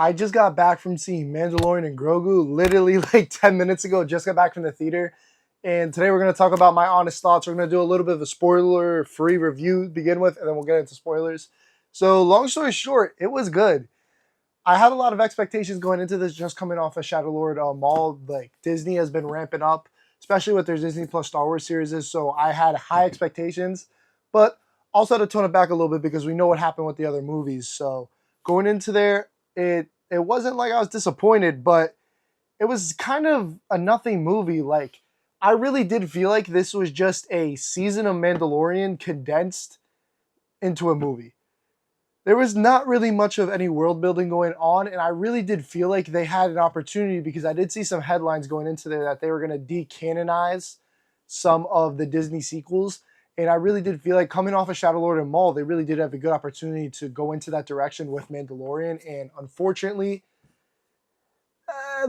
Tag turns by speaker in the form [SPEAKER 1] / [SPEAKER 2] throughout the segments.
[SPEAKER 1] I just got back from seeing Mandalorian and Grogu literally like 10 minutes ago. Just got back from the theater. And today we're going to talk about my honest thoughts. We're going to do a little bit of a spoiler free review to begin with, and then we'll get into spoilers. So, long story short, it was good. I had a lot of expectations going into this just coming off of Shadow Lord Mall. Like, Disney has been ramping up, especially with their Disney Plus Star Wars series. So, I had high expectations, but also had to tone it back a little bit because we know what happened with the other movies. So, going into there, it wasn't like I was disappointed, but it was kind of a nothing movie. Like, I really did feel like this was just a season of Mandalorian condensed into a movie. There was not really much of any world building going on, and I really did feel like they had an opportunity because I did see some headlines going into there that they were going to decanonize some of the Disney sequels. And I really did feel like coming off of Shadow Lord and Maul, they really did have a good opportunity to go into that direction with Mandalorian. And unfortunately,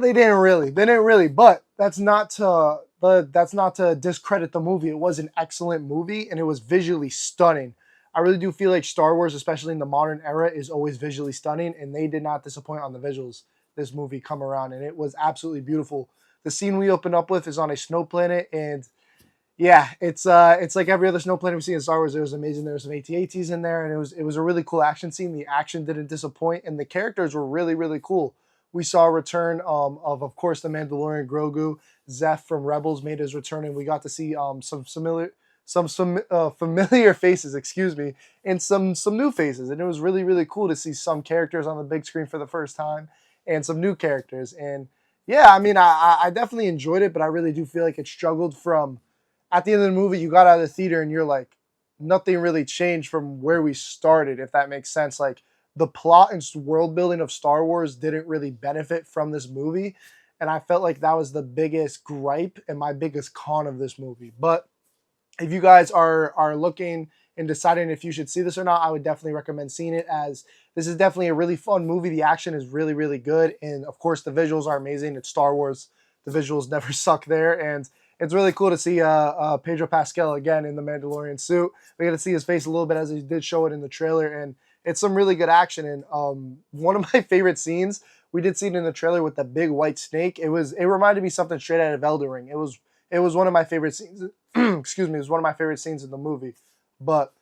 [SPEAKER 1] they didn't really. They didn't really. But that's not to discredit the movie. It was an excellent movie, and it was visually stunning. I really do feel like Star Wars, especially in the modern era, is always visually stunning, and they did not disappoint on the visuals. This movie come around, and it was absolutely beautiful. The scene we open up with is on a snow planet, and yeah, it's like every other snow planet we see in Star Wars. It was amazing. There was some AT-ATs in there, and it was a really cool action scene. The action didn't disappoint, and the characters were really cool. We saw a return of course the Mandalorian Grogu. Zeph from Rebels made his return, and we got to see some familiar faces, excuse me, and some new faces. And it was really cool to see some characters on the big screen for the first time, and some new characters. And yeah, I mean, I definitely enjoyed it, but I really do feel like it struggled from at the end of the movie. You got out of the theater and you're like, nothing really changed from where we started, if that makes sense. Like, the plot and world building of Star Wars didn't really benefit from this movie. And I felt like that was the biggest gripe and my biggest con of this movie. But if you guys are looking and deciding if you should see this or not, I would definitely recommend seeing it, as this is definitely a really fun movie. The action is really good. And of course, the visuals are amazing. It's Star Wars. The visuals never suck there. And it's really cool to see Pedro Pascal again in the Mandalorian suit. We got to see his face a little bit, as he did show it in the trailer. And it's some really good action. And one of my favorite scenes, we did see it in the trailer with the big white snake. It reminded me something straight out of Elden Ring. It was one of my favorite scenes. Excuse me. It was one of my favorite scenes in the movie. But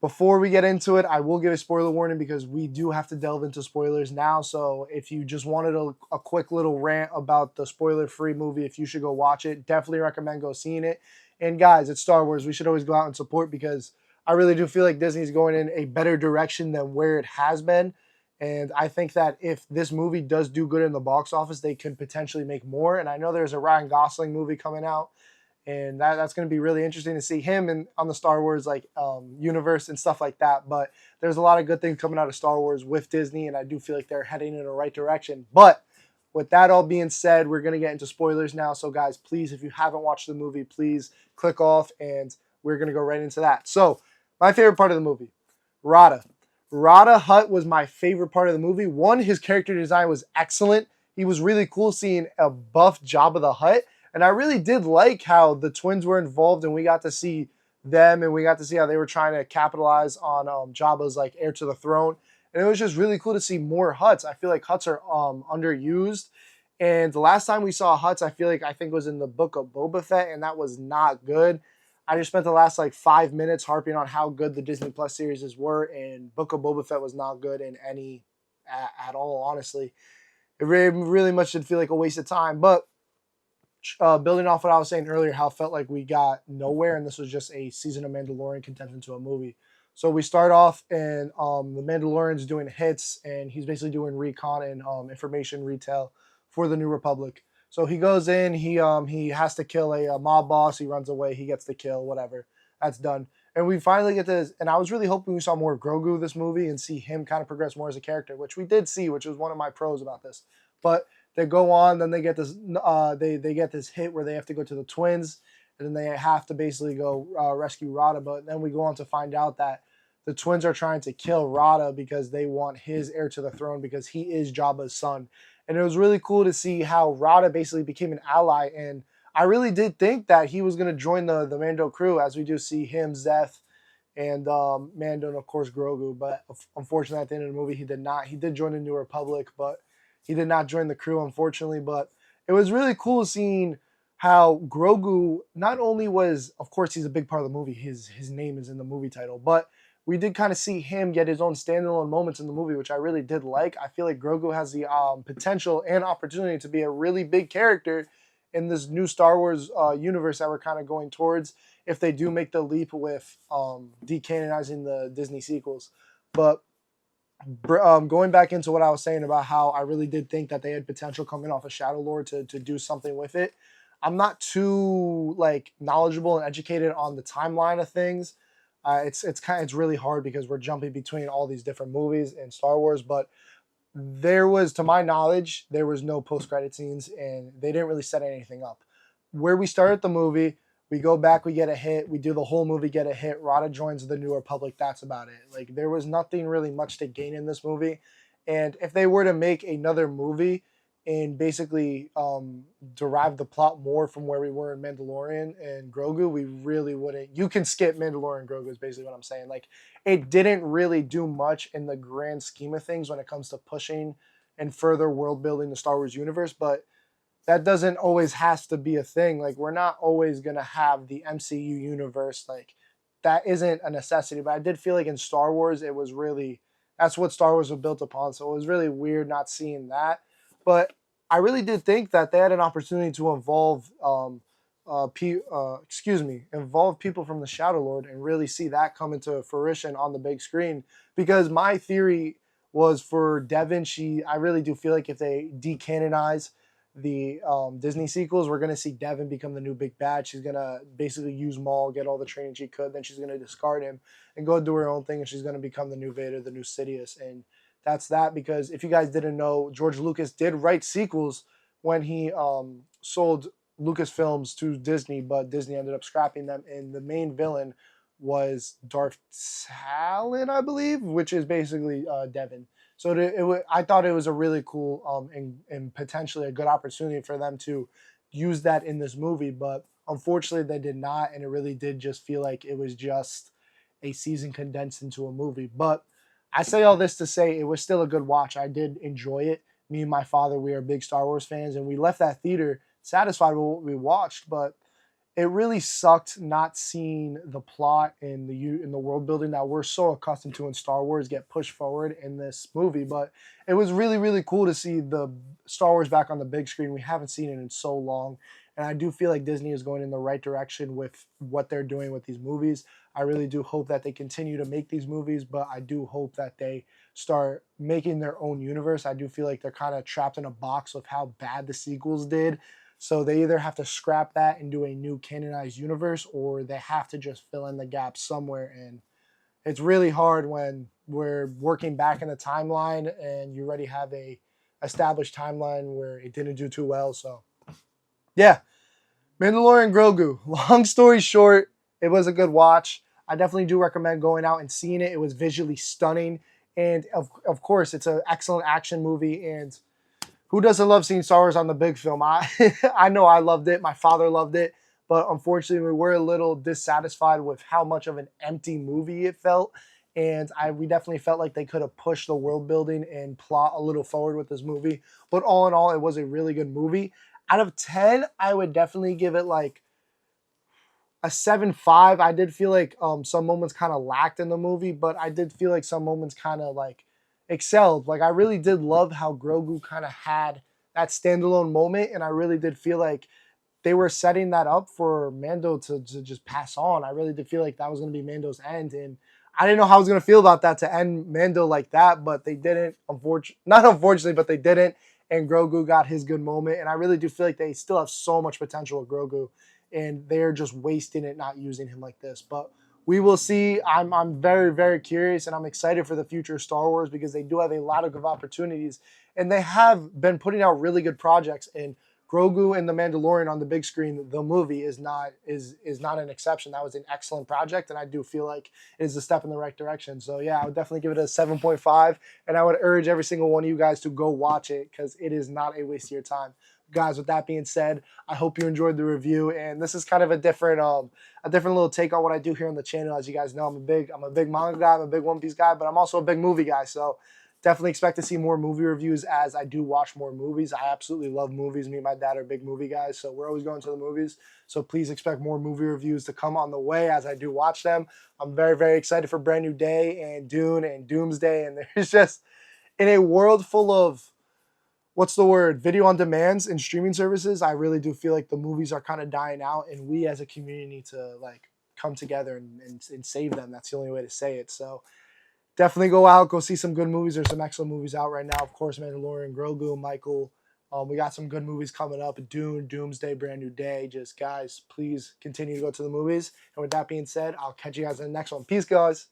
[SPEAKER 1] before we get into it, I will give a spoiler warning because we do have to delve into spoilers now. So if you just wanted a quick little rant about the spoiler-free movie, if you should go watch it, definitely recommend go seeing it. And guys, it's Star Wars. We should always go out and support, because I really do feel like Disney's going in a better direction than where it has been. And I think that if this movie does do good in the box office, they could potentially make more. And I know there's a Ryan Gosling movie coming out, and that's going to be really interesting to see him on the Star Wars universe and stuff like that. But there's a lot of good things coming out of Star Wars with Disney, and I do feel like they're heading in the right direction. But with that all being said, we're going to get into spoilers now. So guys, please, if you haven't watched the movie, please click off, and we're going to go right into that. So my favorite part of the movie, Rada. Rada Hutt was my favorite part of the movie. One, his character design was excellent. He was really cool seeing a buff Jabba the Hutt. And I really did like how the twins were involved, and we got to see them, and we got to see how they were trying to capitalize on Jabba's like heir to the throne. And it was just really cool to see more Hutts. I feel like Hutts are underused. And the last time we saw Hutts, I think was in the Book of Boba Fett, and that was not good. I just spent the last 5 minutes harping on how good the Disney Plus series were, and Book of Boba Fett was not good in any at all, honestly. It really much did feel like a waste of time. But building off what I was saying earlier, how it felt like we got nowhere, and this was just a season of Mandalorian condensed into a movie. So we start off, and the Mandalorian's doing hits, and he's basically doing recon and information retail for the New Republic. So he goes in, he has to kill a mob boss, he runs away, he gets the kill, whatever. That's done. And we finally get this, and I was really hoping we saw more of Grogu this movie and see him kind of progress more as a character, which we did see, which was one of my pros about this. But they go on, then they get this they get this hit where they have to go to the twins, and then they have to basically go rescue Rada. But then we go on to find out that the twins are trying to kill Rada because they want his heir to the throne, because he is Jabba's son. And it was really cool to see how Rada basically became an ally. And I really did think that he was going to join the Mando crew, as we do see him, Zeth, and Mando and of course Grogu. But unfortunately, at the end of the movie, he did not. He did join the New Republic, but he did not join the crew, unfortunately. But it was really cool seeing how Grogu not only was, of course, he's a big part of the movie. His name is in the movie title, but we did kind of see him get his own standalone moments in the movie, which I really did like. I feel like Grogu has the potential and opportunity to be a really big character in this new Star Wars universe that we're kind of going towards if they do make the leap with decanonizing the Disney sequels. But going back into what I was saying about how I really did think that they had potential coming off of Shadow Lord to do something with it. I'm not too like knowledgeable and educated on the timeline of things. It's really hard because we're jumping between all these different movies and Star Wars, but there was, to my knowledge, there was no post credit scenes, and they didn't really set anything up. Where we started the movie, we go back, we get a hit, we do the whole movie, get a hit. Rada joins the New Republic. That's about it. Like there was nothing really much to gain in this movie, and if they were to make another movie and basically derive the plot more from where we were in Mandalorian and Grogu, we really wouldn't. You can skip Mandalorian and Grogu is basically what I'm saying. Like it didn't really do much in the grand scheme of things when it comes to pushing and further world building the Star Wars universe, but that doesn't always has to be a thing. Like we're not always gonna have the MCU universe. Like that isn't a necessity. But I did feel like in Star Wars, it was really that's what Star Wars was built upon. So it was really weird not seeing that. But I really did think that they had an opportunity to involve involve people from the Shadow Lord and really see that come into fruition on the big screen. Because my theory was for Devin, I really do feel like if they decanonize the Disney sequels, we're gonna see Devin become the new big bad. She's gonna basically use Maul, get all the training she could, then she's gonna discard him and go do her own thing, and she's gonna become the new Vader, the new Sidious, and that's that. Because if you guys didn't know, George Lucas did write sequels when he sold Lucasfilms to Disney, but Disney ended up scrapping them, and the main villain was Darth Talon, I believe, which is basically Devin. So I thought it was a really cool and potentially a good opportunity for them to use that in this movie, but unfortunately they did not, and it really did just feel like it was just a season condensed into a movie. But I say all this to say it was still a good watch. I did enjoy it. Me and my father, we are big Star Wars fans, and we left that theater satisfied with what we watched, but it really sucked not seeing the plot and the world building that we're so accustomed to in Star Wars get pushed forward in this movie. But it was really, really cool to see the Star Wars back on the big screen. We haven't seen it in so long. And I do feel like Disney is going in the right direction with what they're doing with these movies. I really do hope that they continue to make these movies, but I do hope that they start making their own universe. I do feel like they're kind of trapped in a box of how bad the sequels did, so they either have to scrap that and do a new canonized universe, or they have to just fill in the gaps somewhere. And it's really hard when we're working back in the timeline and you already have a established timeline where it didn't do too well. So yeah, Mandalorian Grogu. Long story short, it was a good watch. I definitely do recommend going out and seeing it. It was visually stunning. And of course, it's an excellent action movie. And who doesn't love seeing Star Wars on the big film? I know I loved it. My father loved it. But unfortunately, we were a little dissatisfied with how much of an empty movie it felt. And we definitely felt like they could have pushed the world building and plot a little forward with this movie. But all in all, it was a really good movie. Out of 10, I would definitely give it like a 7.5. I did feel like some moments kind of lacked in the movie, but I did feel like some moments kind of like excelled. Like I really did love how Grogu kind of had that standalone moment, and I really did feel like they were setting that up for Mando to just pass on. I really did feel like that was going to be Mando's end, and I didn't know how I was going to feel about that to end Mando like that, but they didn't. Not unfortunately, but they didn't, and Grogu got his good moment, and I really do feel like they still have so much potential with Grogu, and they're just wasting it not using him like this. But we will see. I'm very, very curious, and I'm excited for the future of Star Wars because they do have a lot of good opportunities, and they have been putting out really good projects. And Grogu and the Mandalorian on the big screen, the movie is not an exception. That was an excellent project, and I do feel like it is a step in the right direction. So yeah, I would definitely give it a 7.5, and I would urge every single one of you guys to go watch it because it is not a waste of your time. guys, with that being said, I hope you enjoyed the review. And this is kind of a different little take on what I do here on the channel. As you guys know, I'm a big manga guy, I'm a big One Piece guy, but I'm also a big movie guy. So definitely expect to see more movie reviews as I do watch more movies. I absolutely love movies. Me and my dad are big movie guys, so we're always going to the movies. So please expect more movie reviews to come on the way as I do watch them. I'm very, very excited for Brand New Day and Dune and Doomsday. And there's just, in a world full of, what's the word, video on demands and streaming services, I really do feel like the movies are kind of dying out, and we as a community need to like come together and save them. That's the only way to say it. So definitely go out, go see some good movies. There's some excellent movies out right now. Of course, Mandalorian, Grogu, Michael. We got some good movies coming up. Dune, Doomsday, Brand New Day. Just guys, please continue to go to the movies. And with that being said, I'll catch you guys in the next one. Peace, guys.